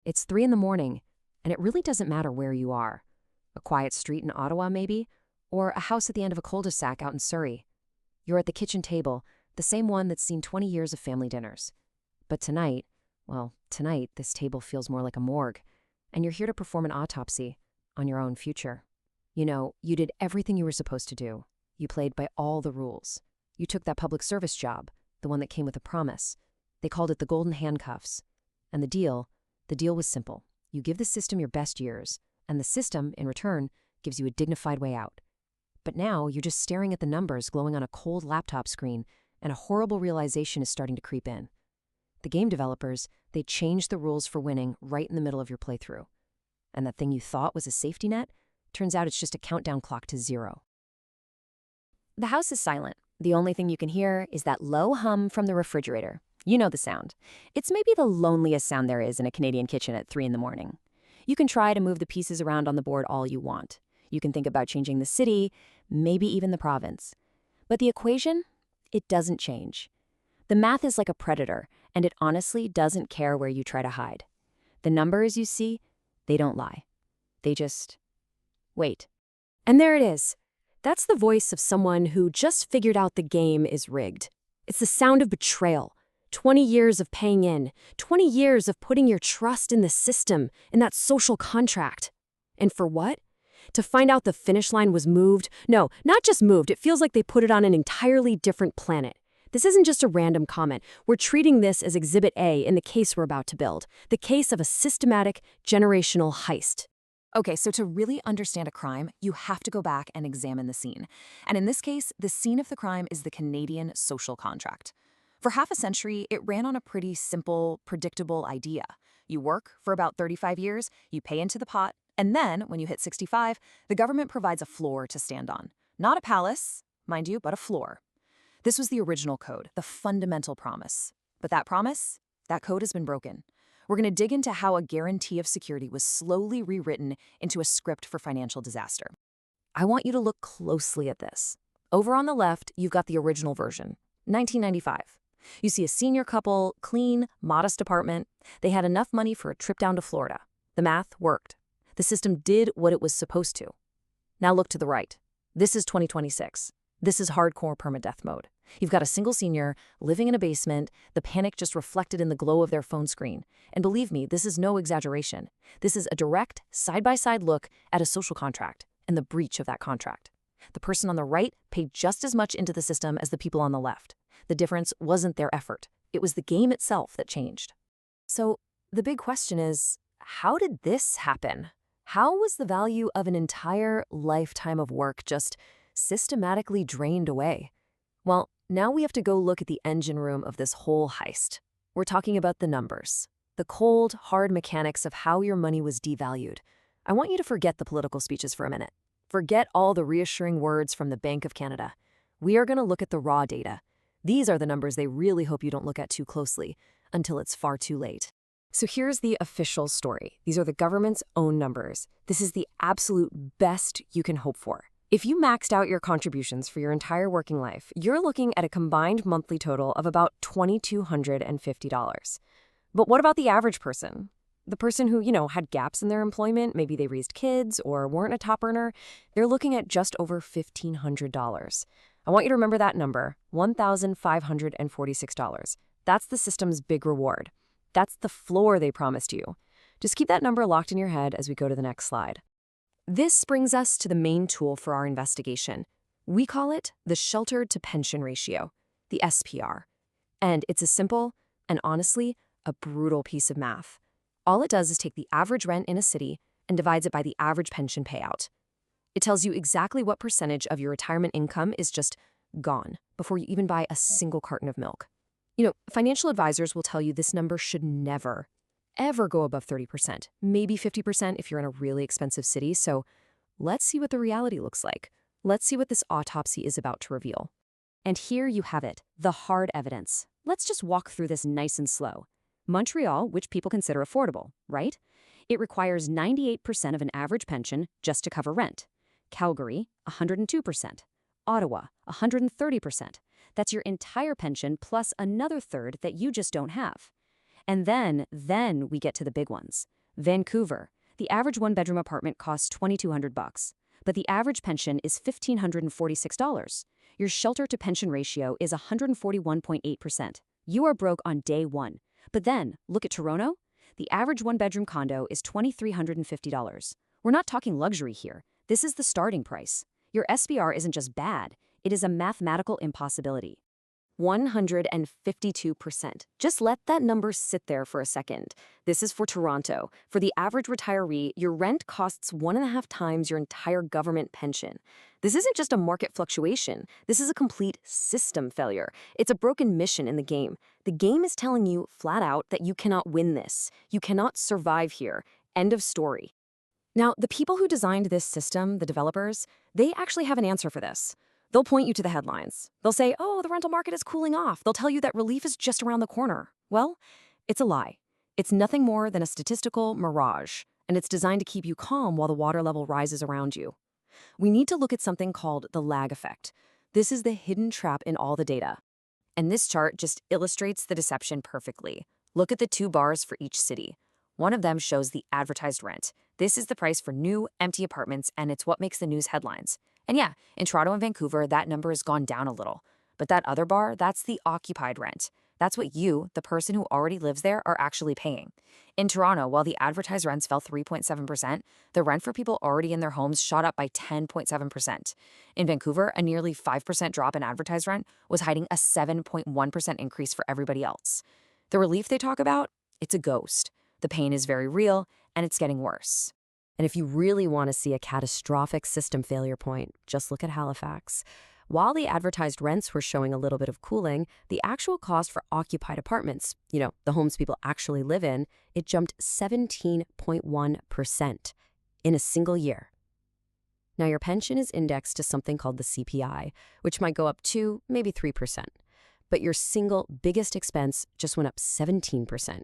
It's 3 in the morning, and it really doesn't matter where you are. A quiet street in Ottawa, maybe, or a house at the end of a cul-de-sac out in Surrey. You're at the kitchen table, the same one that's seen 20 years of family dinners. But tonight, this table feels more like a morgue, and you're here to perform an autopsy on your own future. You know, you did everything you were supposed to do. You played by all the rules. You took that public service job, the one that came with a promise. They called it the golden handcuffs. And the deal was simple. You give the system your best years, and the system, in return, gives you a dignified way out. But now you're just staring at the numbers glowing on a cold laptop screen, and a horrible realization is starting to creep in. The game developers, they changed the rules for winning right in the middle of your playthrough. And that thing you thought was a safety net, turns out it's just a countdown clock to 0. The house is silent. The only thing you can hear is that low hum from the refrigerator. You know the sound. It's maybe the loneliest sound there is in a Canadian kitchen at 3 in the morning. You can try to move the pieces around on the board all you want. You can think about changing the city, maybe even the province. But the equation, it doesn't change. The math is like a predator, and it honestly doesn't care where you try to hide. The numbers you see, they don't lie. They just wait. And there it is. That's the voice of someone who just figured out the game is rigged. It's the sound of betrayal. 20 years of paying in. 20 years of putting your trust in the system, in that social contract. And for what? To find out the finish line was moved? No, not just moved. It feels like they put it on an entirely different planet. This isn't just a random comment. We're treating this as Exhibit A in the case we're about to build. The case of a systematic, generational heist. Okay, so to really understand a crime, you have to go back and examine the scene. And in this case, the scene of the crime is the Canadian social contract. For half a century, it ran on a pretty simple, predictable idea. You work for about 35 years, you pay into the pot, and then, when you hit 65, the government provides a floor to stand on. Not a palace, mind you, but a floor. This was the original code, the fundamental promise. But that promise, that code has been broken. We're going to dig into how a guarantee of security was slowly rewritten into a script for financial disaster. I want you to look closely at this. Over on the left, you've got the original version, 1995. You see a senior couple, clean, modest apartment. They had enough money for a trip down to Florida. The math worked. The system did what it was supposed to. Now look to the right. This is 2026. This is hardcore permadeath mode. You've got a single senior living in a basement, the panic just reflected in the glow of their phone screen. And believe me, this is no exaggeration. This is a direct, side-by-side look at a social contract and the breach of that contract. The person on the right paid just as much into the system as the people on the left. The difference wasn't their effort. It was the game itself that changed. So the big question is, how did this happen? How was the value of an entire lifetime of work just systematically drained away? Well, now we have to go look at the engine room of this whole heist. We're talking about the numbers, the cold, hard mechanics of how your money was devalued. I want you to forget the political speeches for a minute. Forget all the reassuring words from the Bank of Canada. We are going to look at the raw data. These are the numbers they really hope you don't look at too closely until it's far too late. So here's the official story. These are the government's own numbers. This is the absolute best you can hope for. If you maxed out your contributions for your entire working life, you're looking at a combined monthly total of about $2,250. But what about the average person? The person who, had gaps in their employment, maybe they raised kids or weren't a top earner, they're looking at just over $1,500. I want you to remember that number, $1,546. That's the system's big reward. That's the floor they promised you. Just keep that number locked in your head as we go to the next slide. This brings us to the main tool for our investigation. We call it the shelter-to-pension ratio, the SPR. And it's a simple and honestly a brutal piece of math. All it does is take the average rent in a city and divides it by the average pension payout. It tells you exactly what percentage of your retirement income is just gone before you even buy a single carton of milk. Financial advisors will tell you this number should never, ever go above 30%, maybe 50% if you're in a really expensive city. So let's see what the reality looks like. Let's see what this autopsy is about to reveal. And here you have it, the hard evidence. Let's just walk through this nice and slow. Montreal, which people consider affordable, right? It requires 98% of an average pension just to cover rent. Calgary, 102%. Ottawa, 130%. That's your entire pension plus another third that you just don't have. And then we get to the big ones. Vancouver. The average one-bedroom apartment costs $2,200, but the average pension is $1,546. Your shelter-to-pension ratio is 141.8%. You are broke on day one. But then, look at Toronto. The average one-bedroom condo is $2,350. We're not talking luxury here. This is the starting price. Your SPR isn't just bad, it is a mathematical impossibility. 152%. Just let that number sit there for a second. This is for Toronto. For the average retiree, your rent costs 1.5 times your entire government pension. This isn't just a market fluctuation. This is a complete system failure. It's a broken mission in the game. The game is telling you flat out that you cannot win this. You cannot survive here. End of story. Now, the people who designed this system, the developers, they actually have an answer for this. They'll point you to the headlines. They'll say, oh, the rental market is cooling off. They'll tell you that relief is just around the corner. Well, it's a lie. It's nothing more than a statistical mirage, and it's designed to keep you calm while the water level rises around you. We need to look at something called the lag effect. This is the hidden trap in all the data. And this chart just illustrates the deception perfectly. Look at the 2 bars for each city. One of them shows the advertised rent. This is the price for new, empty apartments, and it's what makes the news headlines. And yeah, in Toronto and Vancouver, that number has gone down a little. But that other bar, that's the occupied rent. That's what you, the person who already lives there, are actually paying. In Toronto, while the advertised rents fell 3.7%, the rent for people already in their homes shot up by 10.7%. In Vancouver, a nearly 5% drop in advertised rent was hiding a 7.1% increase for everybody else. The relief they talk about? It's a ghost. The pain is very real, and it's getting worse. And if you really want to see a catastrophic system failure point, just look at Halifax. While the advertised rents were showing a little bit of cooling, the actual cost for occupied apartments, the homes people actually live in, it jumped 17.1% in a single year. Now, your pension is indexed to something called the CPI, which might go up 2, maybe 3%. But your single biggest expense just went up 17%.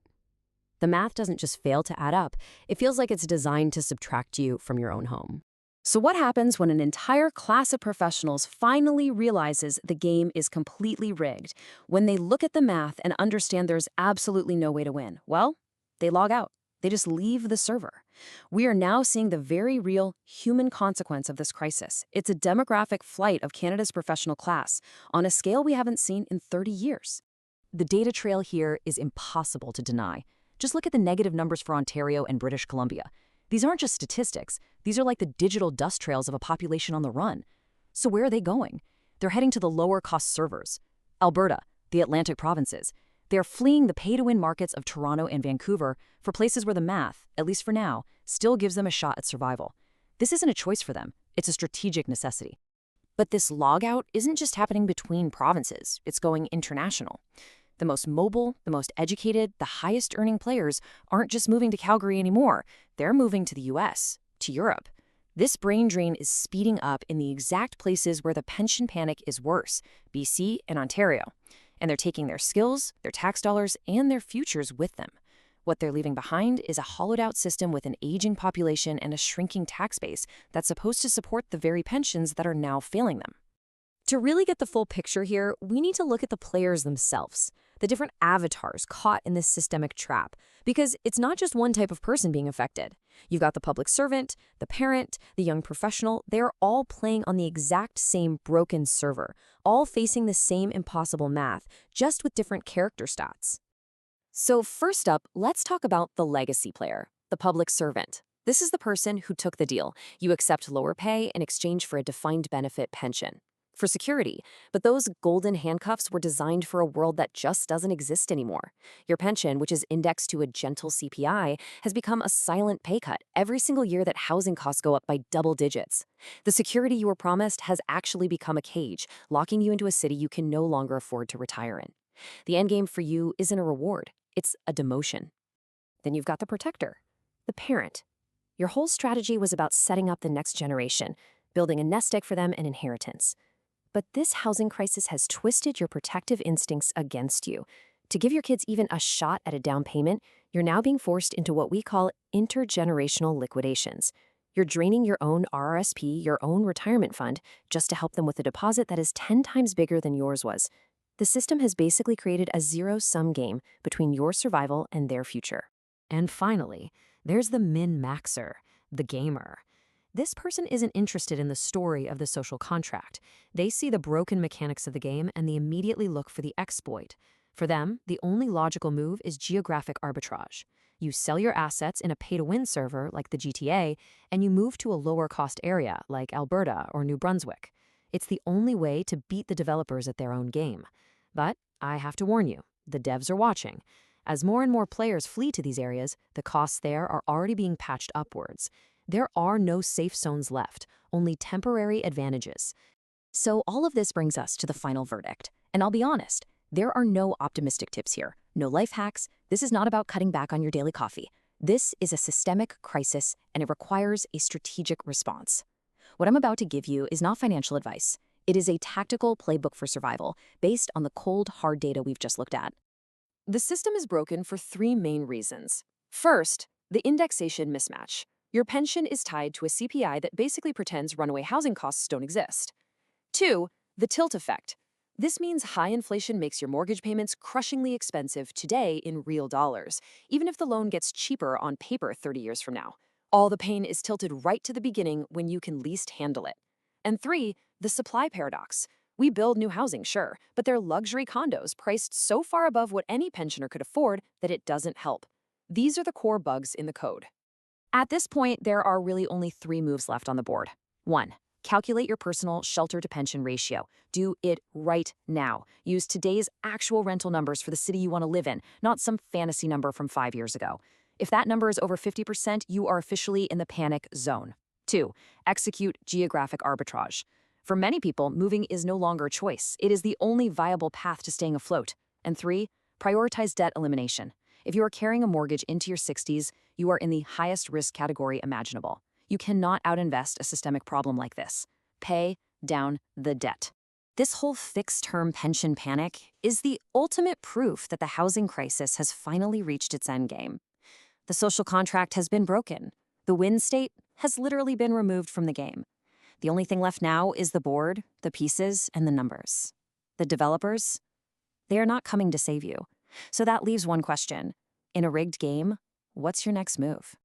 The math doesn't just fail to add up. It feels like it's designed to subtract you from your own home. So what happens when an entire class of professionals finally realizes the game is completely rigged? When they look at the math and understand there's absolutely no way to win? Well, they log out. They just leave the server. We are now seeing the very real human consequence of this crisis. It's a demographic flight of Canada's professional class on a scale we haven't seen in 30 years. The data trail here is impossible to deny. Just look at the negative numbers for Ontario and British Columbia. These aren't just statistics. These are like the digital dust trails of a population on the run. So where are they going? They're heading to the lower-cost servers. Alberta, the Atlantic provinces. They are fleeing the pay-to-win markets of Toronto and Vancouver for places where the math, at least for now, still gives them a shot at survival. This isn't a choice for them. It's a strategic necessity. But this log-out isn't just happening between provinces. It's going international. The most mobile, the most educated, the highest-earning players aren't just moving to Calgary anymore. They're moving to the US, to Europe. This brain drain is speeding up in the exact places where the pension panic is worse, BC and Ontario. And they're taking their skills, their tax dollars, and their futures with them. What they're leaving behind is a hollowed-out system with an aging population and a shrinking tax base that's supposed to support the very pensions that are now failing them. To really get the full picture here, we need to look at the players themselves, the different avatars caught in this systemic trap, because it's not just one type of person being affected. You've got the public servant, the parent, the young professional. They're all playing on the exact same broken server, all facing the same impossible math, just with different character stats. So first up, let's talk about the legacy player, the public servant. This is the person who took the deal. You accept lower pay in exchange for a defined benefit pension. For security, but those golden handcuffs were designed for a world that just doesn't exist anymore. Your pension, which is indexed to a gentle CPI, has become a silent pay cut every single year that housing costs go up by double digits. The security you were promised has actually become a cage, locking you into a city you can no longer afford to retire in. The endgame for you isn't a reward, it's a demotion. Then you've got the protector, the parent. Your whole strategy was about setting up the next generation, building a nest egg for them and inheritance. But this housing crisis has twisted your protective instincts against you. To give your kids even a shot at a down payment, you're now being forced into what we call intergenerational liquidations. You're draining your own RRSP, your own retirement fund, just to help them with a deposit that is 10 times bigger than yours was. The system has basically created a zero-sum game between your survival and their future. And finally, there's the min-maxer, the gamer. This person isn't interested in the story of the social contract. They see the broken mechanics of the game and they immediately look for the exploit. For them, the only logical move is geographic arbitrage. You sell your assets in a pay-to-win server like the GTA, and you move to a lower-cost area like Alberta or New Brunswick. It's the only way to beat the developers at their own game. But I have to warn you, the devs are watching. As more and more players flee to these areas, the costs there are already being patched upwards. There are no safe zones left, only temporary advantages. So all of this brings us to the final verdict. And I'll be honest, there are no optimistic tips here, no life hacks. This is not about cutting back on your daily coffee. This is a systemic crisis, and it requires a strategic response. What I'm about to give you is not financial advice. It is a tactical playbook for survival based on the cold, hard data we've just looked at. The system is broken for three main reasons. First, the indexation mismatch. Your pension is tied to a CPI that basically pretends runaway housing costs don't exist. Two, the tilt effect. This means high inflation makes your mortgage payments crushingly expensive today in real dollars, even if the loan gets cheaper on paper 30 years from now. All the pain is tilted right to the beginning when you can least handle it. And three, the supply paradox. We build new housing, sure, but they're luxury condos priced so far above what any pensioner could afford that it doesn't help. These are the core bugs in the code. At this point, there are really only three moves left on the board. 1. Calculate your personal shelter-to-pension ratio. Do it right now. Use today's actual rental numbers for the city you want to live in, not some fantasy number from 5 years ago. If that number is over 50%, you are officially in the panic zone. 2. Execute geographic arbitrage. For many people, moving is no longer a choice. It is the only viable path to staying afloat. And 3. Prioritize debt elimination. If you are carrying a mortgage into your 60s, you are in the highest risk category imaginable. You cannot outinvest a systemic problem like this. Pay down the debt. This whole fixed-term pension panic is the ultimate proof that the housing crisis has finally reached its endgame. The social contract has been broken. The win state has literally been removed from the game. The only thing left now is the board, the pieces, and the numbers. The developers, they are not coming to save you. So that leaves one question. In a rigged game, what's your next move?